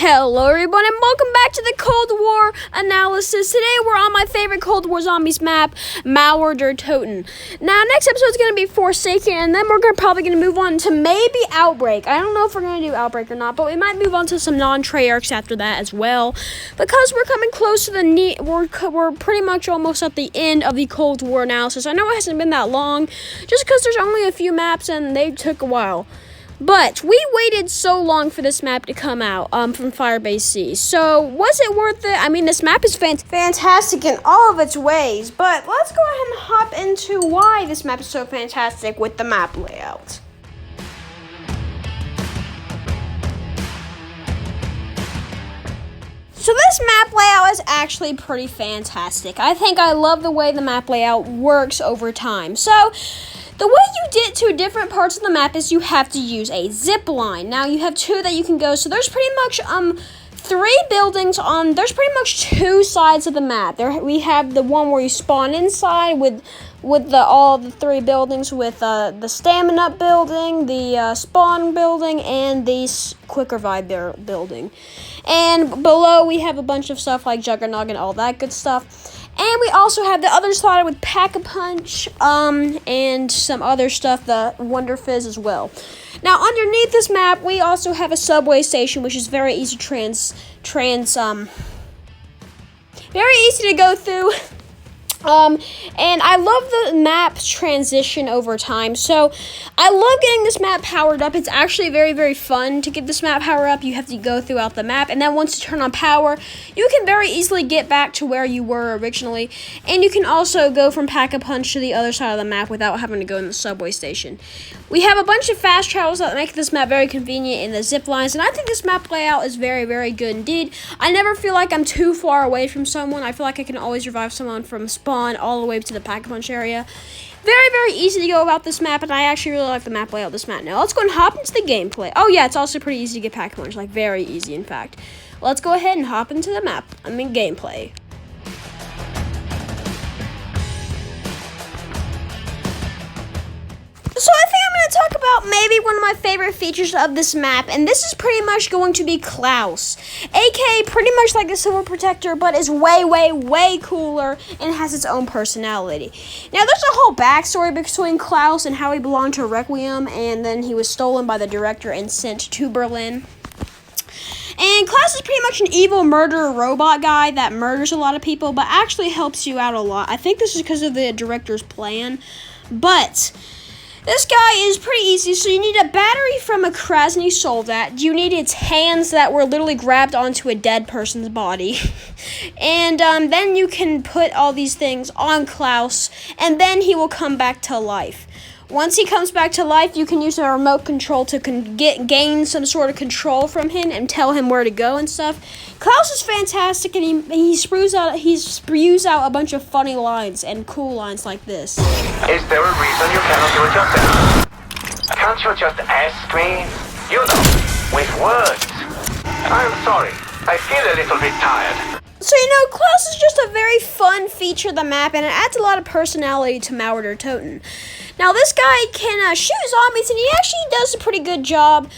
Hello everyone and welcome back to the Cold War analysis. Today we're on my favorite Cold War zombies map, Mauer Der Toten. Now next episode is going to be Forsaken, and then we're probably going to move on to maybe Outbreak. I don't know if we're going to do Outbreak or not, but we might move on to some non-Treyarchs after that as well. Because we're coming close to we're pretty much almost at the end of the Cold War analysis. I know it hasn't been that long, just because there's only a few maps and they took a while. But we waited so long for this map to come out from Firebase C. So was it worth it? I mean, this map is fantastic in all of its ways. But let's go ahead and hop into why this map is so fantastic with the map layout. So this map layout is actually pretty fantastic. I think I love the way the map layout works over time. So the way you get to different parts of the map is you have to use a zip line. Now you have two that you can go. So there's pretty much three buildings on. There's pretty much two sides of the map. We have the one where you spawn inside with all the three buildings with the stamina building, the spawn building, and the quick revive building. And below we have a bunch of stuff like Juggernog and all that good stuff. And we also have the other side with Pack-a-Punch, and some other stuff, the Wonder Fizz as well. Now, underneath this map, we also have a subway station, which is very easy very easy to go through. And I love the map's transition over time. So I love getting this map powered up. It's actually very, very fun to get this map power up. You have to go throughout the map, and then once you turn on power, you can very easily get back to where you were originally. And you can also go from Pack-a-Punch to the other side of the map without having to go in the subway station. We have a bunch of fast travels that make this map very convenient in the zip lines, and I think this map layout is very, very good indeed. I never feel like I'm too far away from someone. I feel like I can always revive someone from spawn all the way to the Pack-a-Punch area. Very, very easy to go about this map, and I actually really like the map layout of this map. Now, let's go and hop into the gameplay. Oh, yeah, it's also pretty easy to get Pack-a-Punch, like very easy, in fact. Let's go ahead and hop into the map. Gameplay. So I think I'm going to talk about maybe one of my favorite features of this map, and this is pretty much going to be Klaus, aka pretty much like the Silver Protector, but is way, way, way cooler and has its own personality. Now, there's a whole backstory between Klaus and how he belonged to Requiem, and then he was stolen by the director and sent to Berlin. And Klaus is pretty much an evil murderer robot guy that murders a lot of people, but actually helps you out a lot. I think this is because of the director's plan, but this guy is pretty easy. So you need a battery from a Krasny Soldat. You need its hands that were literally grabbed onto a dead person's body. And then you can put all these things on Klaus, and then he will come back to life. Once he comes back to life, you can use a remote control to gain some sort of control from him and tell him where to go and stuff. Klaus is fantastic, and he spews out a bunch of funny lines and cool lines like this. Is there a reason you cannot do it yourself? Can't you just ask me? You know, with words. I'm sorry. I feel a little bit tired. So, Klaus is just a very fun feature of the map, and it adds a lot of personality to Mauer Der Toten. Now, this guy can shoot zombies, and he actually does a pretty good job.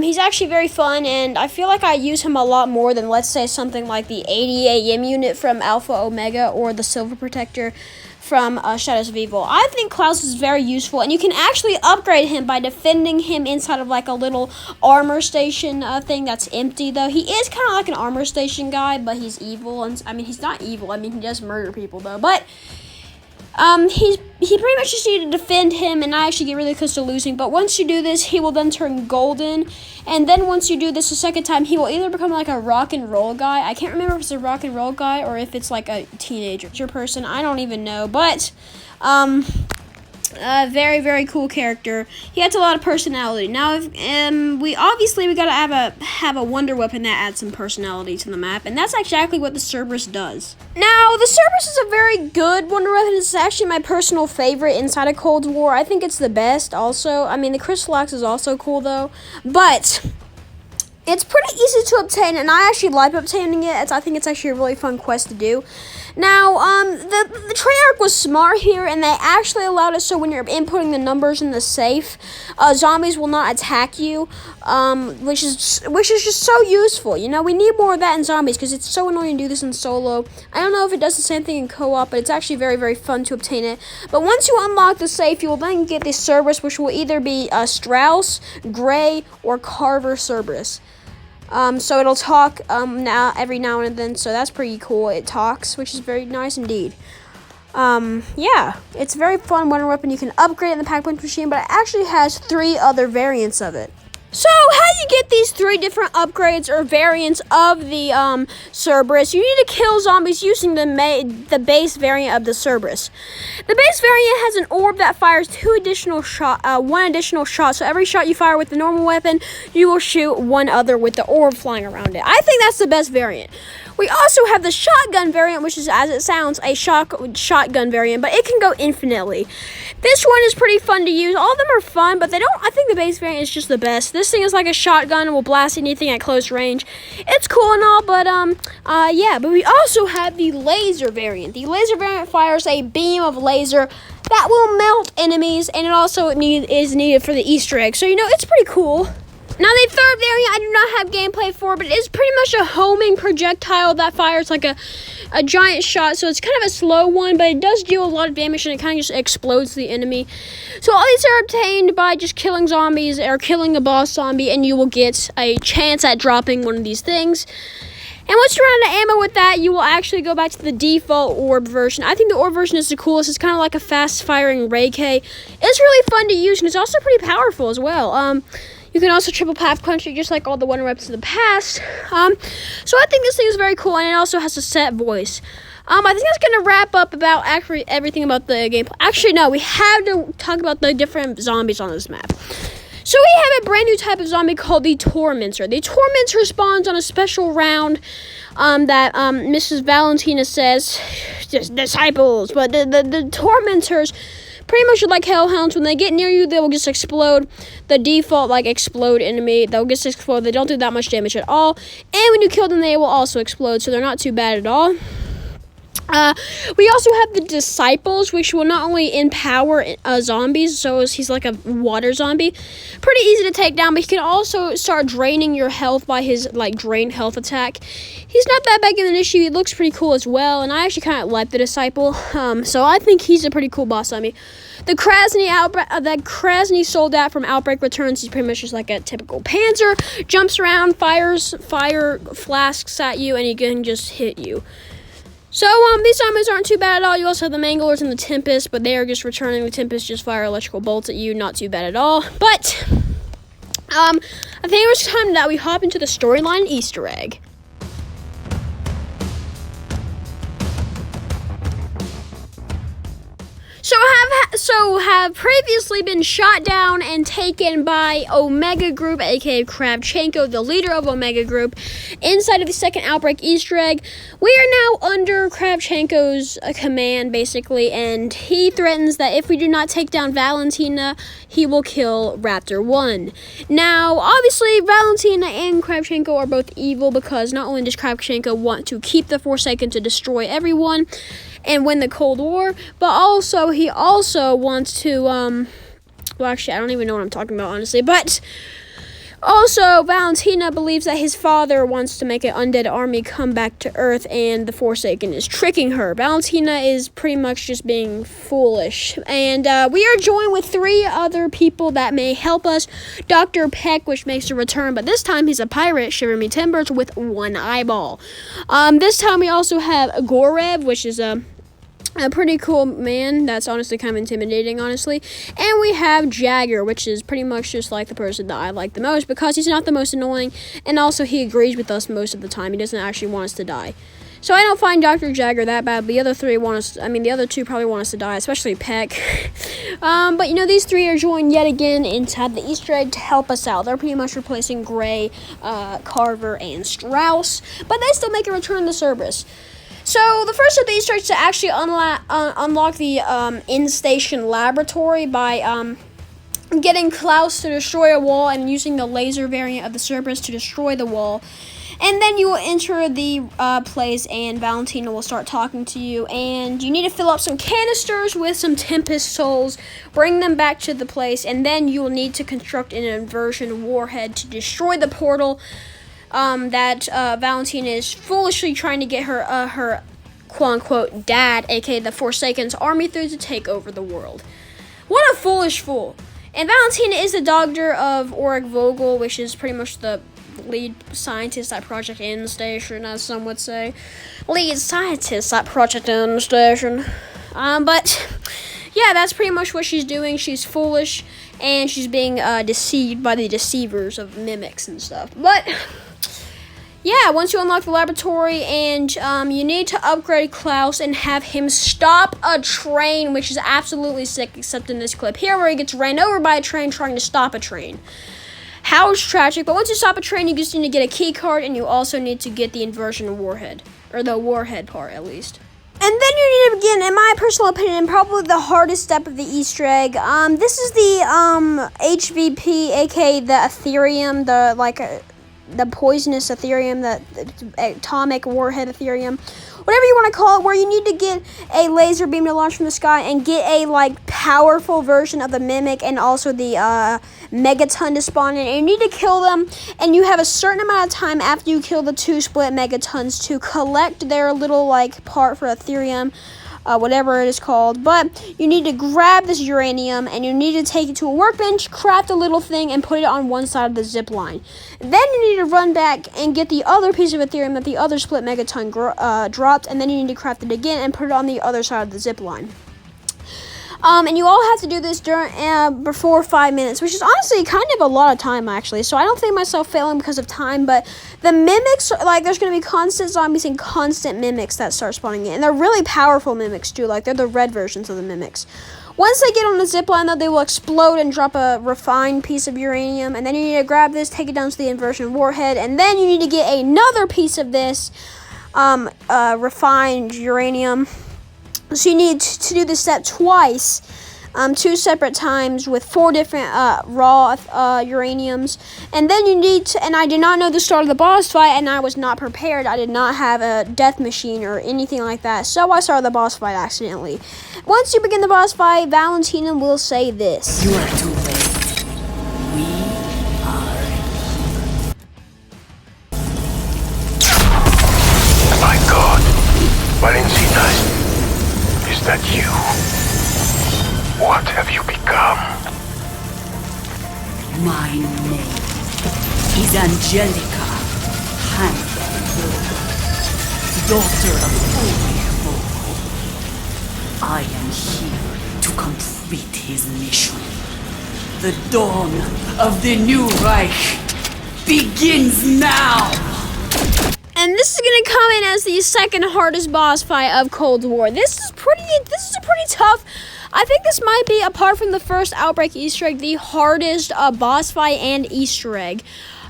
He's actually very fun, and I feel like I use him a lot more than, let's say, something like the 80 AM unit from Alpha Omega or the Silver Protector from Shadows of Evil. I think Klaus is very useful, and you can actually upgrade him by defending him inside of like a little armor station thing that's empty, though. He is kind of like an armor station guy, but he's evil. And I mean, he's not evil. I mean, he does murder people, though. But he pretty much just need to defend him, and I actually get really close to losing. But once you do this, he will then turn golden, and then once you do this a second time, he will either become like a rock and roll guy. I can't remember if it's a rock and roll guy or if it's like a teenager person. I don't even know, but very, very cool character. He has a lot of personality. Now, if we gotta have a wonder weapon that adds some personality to the map, and that's exactly what the Cerberus does. Now, the Cerberus is a very good wonder weapon. It's actually my personal favorite inside of Cold War. I think it's the best. Also, I mean, the Crystal Axe is also cool though, but It's pretty easy to obtain, and I actually like obtaining it. I think it's actually a really fun quest to do. Now, the Treyarch was smart here, and they actually allowed it so when you're inputting the numbers in the safe, zombies will not attack you, which is just so useful. You know, we need more of that in zombies because it's so annoying to do this in solo. I don't know if it does the same thing in co-op, but it's actually very, very fun to obtain it. But once you unlock the safe, you will then get the Cerberus, which will either be Strauss, Gray, or Carver Cerberus. So it'll talk now every now and then, so that's pretty cool. It talks, which is very nice indeed. Yeah, it's a very fun wonder weapon. You can upgrade it in the Pack Punch machine, but it actually has 3 other variants of it. So, how do you get these 3 different upgrades or variants of the Cerberus? You need to kill zombies using the base variant of the Cerberus. The base variant has an orb that fires 1 additional shot. So every shot you fire with the normal weapon, you will shoot 1 other with the orb flying around it. I think that's the best variant. We also have the shotgun variant, which is, as it sounds, a shotgun variant, but it can go infinitely. This one is pretty fun to use. All of them are fun, but I think the base variant is just the best. This thing is like a shotgun and will blast anything at close range. It's cool and all, but yeah. But we also have the laser variant. The laser variant fires a beam of laser that will melt enemies, and it also is needed for the Easter egg. So, you know, it's pretty cool. Now, the third variant I do not have gameplay for, but it is pretty much a homing projectile that fires like a giant shot. So it's kind of a slow one, but it does deal a lot of damage, and it kind of just explodes the enemy. So all these are obtained by just killing zombies or killing a boss zombie, and you will get a chance at dropping one of these things. And once you run out of ammo with that, you will actually go back to the default orb version. I think the orb version is the coolest. It's kind of like a fast-firing Ray K. It's really fun to use, and it's also pretty powerful as well. You can also triple pack punch it just like all the wonder weapons in the past. So I think this thing is very cool, and it also has a set voice. I think that's going to wrap up about actually everything about the gameplay. Actually, no, we have to talk about the different zombies on this map. So we have a brand new type of zombie called the Tormentor. The Tormentor spawns on a special round that Mrs. Valentina says, just disciples. But the Tormentors pretty much are like hellhounds. When they get near you, they will just explode. The default, like, explode enemy, they'll just explode. They don't do that much damage at all. And when you kill them, they will also explode, so they're not too bad at all. We also have the Disciples, which will not only empower zombies, so he's like a water zombie. Pretty easy to take down, but he can also start draining your health by his, like, drain health attack. He's not that big of an issue. He looks pretty cool as well, and I actually kind of like the Disciple. So I think he's a pretty cool boss zombie. The Krasny Soldat from Outbreak Returns. He's pretty much just like a typical Panzer. Jumps around, fires fire flasks at you, and he can just hit you. So, these zombies aren't too bad at all. You also have the Manglers and the Tempest, but they are just returning. The Tempest just fire electrical bolts at you. Not too bad at all. But, I think it was time that we hop into the storyline Easter egg. Have previously been shot down and taken by Omega Group, aka Kravchenko, the leader of Omega Group, inside of the second Outbreak Easter egg. We are now under Kravchenko's command, basically, and he threatens that if we do not take down Valentina, he will kill Raptor 1. Now, obviously, Valentina and Kravchenko are both evil because not only does Kravchenko want to keep the Forsaken to destroy everyone and win the Cold War, but also he also wants to, well, actually, I don't even know what I'm talking about, honestly, but also, Valentina believes that his father wants to make an undead army come back to Earth, and the Forsaken is tricking her. Valentina is pretty much just being foolish. And we are joined with 3 other people that may help us. Dr. Peck, which makes a return, but this time he's a pirate, Shiver Me Timbers, with 1 eyeball. This time we also have Gorev, which is a pretty cool man. That's honestly kind of intimidating, honestly. And we have Jagger, which is pretty much just like the person that I like the most because he's not the most annoying, and also he agrees with us most of the time. He doesn't actually want us to die. So I don't find Dr. Jagger that bad. The other 3 want us, the other 2 probably want us to die, especially Peck. But, you know, these 3 are joined yet again inside the Easter egg to help us out. They're pretty much replacing Gray, Carver, and Strauss, but they still make a return to Cerberus. So, the first of the Easter eggs to actually unlock the in-station laboratory by getting Klaus to destroy a wall and using the laser variant of the Cerberus to destroy the wall. And then you will enter the place, and Valentina will start talking to you. And you need to fill up some canisters with some Tempest souls, bring them back to the place, and then you will need to construct an inversion warhead to destroy the portal that Valentina is foolishly trying to get her quote-unquote dad, aka the Forsaken's army, through to take over the world. What a foolish fool. And Valentina is the daughter of Ulrich Vogel, which is pretty much the lead scientist at Project N Station, as some would say. Lead scientist at Project N Station. But yeah, that's pretty much what she's doing. She's foolish, and she's being deceived by the deceivers of mimics and stuff. But yeah, once you unlock the laboratory, and you need to upgrade Klaus and have him stop a train, which is absolutely sick, except in this clip here where he gets ran over by a train trying to stop a train. How it's tragic, but once you stop a train, you just need to get a key card, and you also need to get the inversion warhead, or the warhead part at least. And then you need to begin, in my personal opinion, probably the hardest step of the Easter egg. This is the HVP, aka the Ethereum, the poisonous Ethereum, the atomic warhead Ethereum, whatever you want to call it, where you need to get a laser beam to launch from the sky and get a powerful version of the mimic and also the megaton to spawn in. And you need to kill them, and you have a certain amount of time after you kill the 2 split megatons to collect their little part for Ethereum, whatever it is called. But you need to grab this uranium, and you need to take it to a workbench, craft a little thing, and put it on one side of the zip line. Then you need to run back and get the other piece of Ethereum that the other split megaton dropped, and then you need to craft it again and put it on the other side of the zip line. And you all have to do this before 5 minutes, which is honestly kind of a lot of time, actually. So I don't think myself failing because of time, but the mimics, there's going to be constant zombies and constant mimics that start spawning in. And they're really powerful mimics, too. They're the red versions of the mimics. Once they get on the zipline, though, they will explode and drop a refined piece of uranium. And then you need to grab this, take it down to the inversion warhead, and then you need to get another piece of this refined uranium. So you need to do this step twice, 2 separate times with 4 different raw uraniums. And then you need to, and I did not know the start of the boss fight, and I was not prepared. I did not have a death machine or anything like that, so I started the boss fight accidentally. Once you begin the boss fight, Valentina will say this. You are too late. We are here. My God, Valentina. Is that you? What have you become? My name is Angelica Handel, daughter of Ulrich Vogel. I am here to complete his mission. The dawn of the new Reich begins now! And this is gonna come in as the second hardest boss fight of Cold War. This is a pretty tough. I think this might be, apart from the first Outbreak Easter egg, the hardest boss fight and Easter egg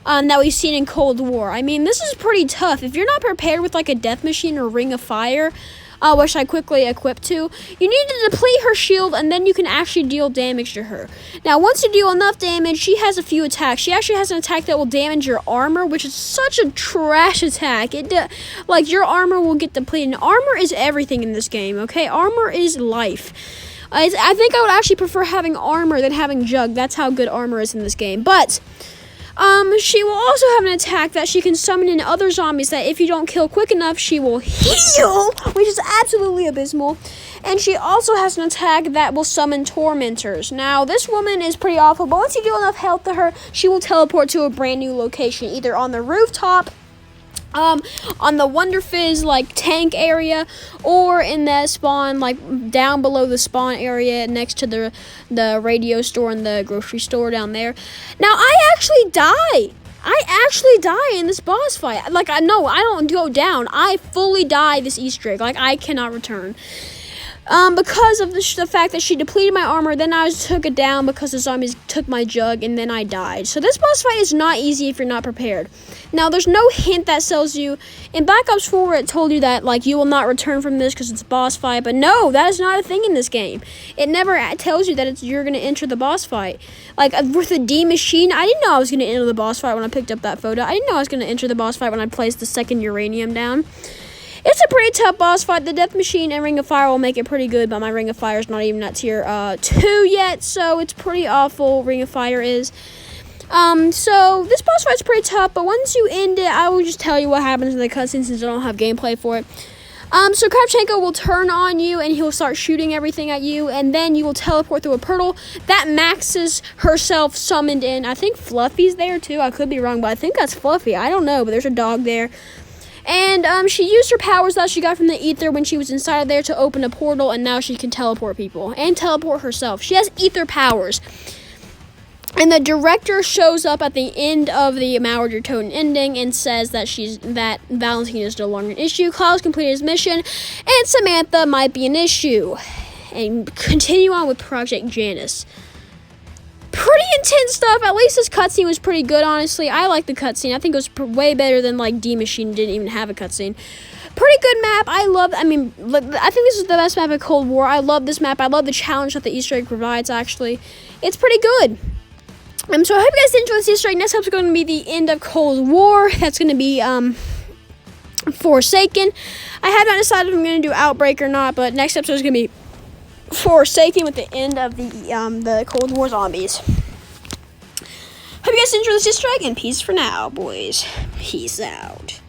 that we've seen in Cold War. I mean, this is pretty tough. If you're not prepared with a death machine or ring of fire, which I quickly equipped to, you need to deplete her shield, and then you can actually deal damage to her. Now, once you deal enough damage, she has a few attacks. She actually has an attack that will damage your armor, which is such a trash attack. Your armor will get depleted. And armor is everything in this game, okay? Armor is life. I think I would actually prefer having armor than having Jug. That's how good armor is in this game. But she will also have an attack that she can summon in other zombies that if you don't kill quick enough, she will heal, which is absolutely abysmal. And she also has an attack that will summon tormentors. Now, this woman is pretty awful, but once you do enough health to her, she will teleport to a brand new location, either on the rooftop, on the Wonder Fizz tank area, or in that spawn down below the spawn area next to the radio store and the grocery store down there. Now I actually die in this boss fight. I don't go down. I fully die this Easter egg. I cannot return. Because of the fact that she depleted my armor, then I took it down because the zombies took my jug, and then I died. So this boss fight is not easy if you're not prepared. Now, there's no hint that tells you, in Black Ops 4, it told you that, like, you will not return from this because it's a boss fight, but no, that is not a thing in this game. It never tells you that you're going to enter the boss fight. Like, with the D machine, I didn't know I was going to enter the boss fight when I picked up that photo. I didn't know I was going to enter the boss fight when I placed the second uranium down. It's a pretty tough boss fight. The Death Machine and Ring of Fire will make it pretty good, but my Ring of Fire is not even at tier 2 yet, so it's pretty awful. Ring of Fire is. So this boss fight's pretty tough, but once you end it, I will just tell you what happens in the cutscene since I don't have gameplay for it. So Kravchenko will turn on you, and he'll start shooting everything at you, and then you will teleport through a portal. That Max is herself summoned in. I think Fluffy's there, too. I could be wrong, but I think that's Fluffy. I don't know, but there's a dog there. And she used her powers that she got from the ether when she was inside of there to open a portal, and now she can teleport people and teleport herself. She has ether powers. And the director shows up at the end of the Mauer Der Toten ending and says that Valentine is no longer an issue, Klaus completed his mission, and Samantha might be an issue. And continue on with Project Janus. Pretty intense stuff. At least this cutscene was pretty good, honestly. I like the cutscene. I think it was way better than, like, D Machine didn't even have a cutscene. Pretty good map. I think this is the best map of Cold War. I love this map. I love the challenge that the Easter egg provides, actually. It's pretty good. So I hope you guys enjoyed this Easter egg. Next episode is going to be the end of Cold War. That's going to be, Forsaken. I have not decided if I'm going to do Outbreak or not, but next episode is going to be Forsaken with the end of the Cold War zombies. Hope you guys enjoyed this Easter egg, and peace for now, boys. Peace out.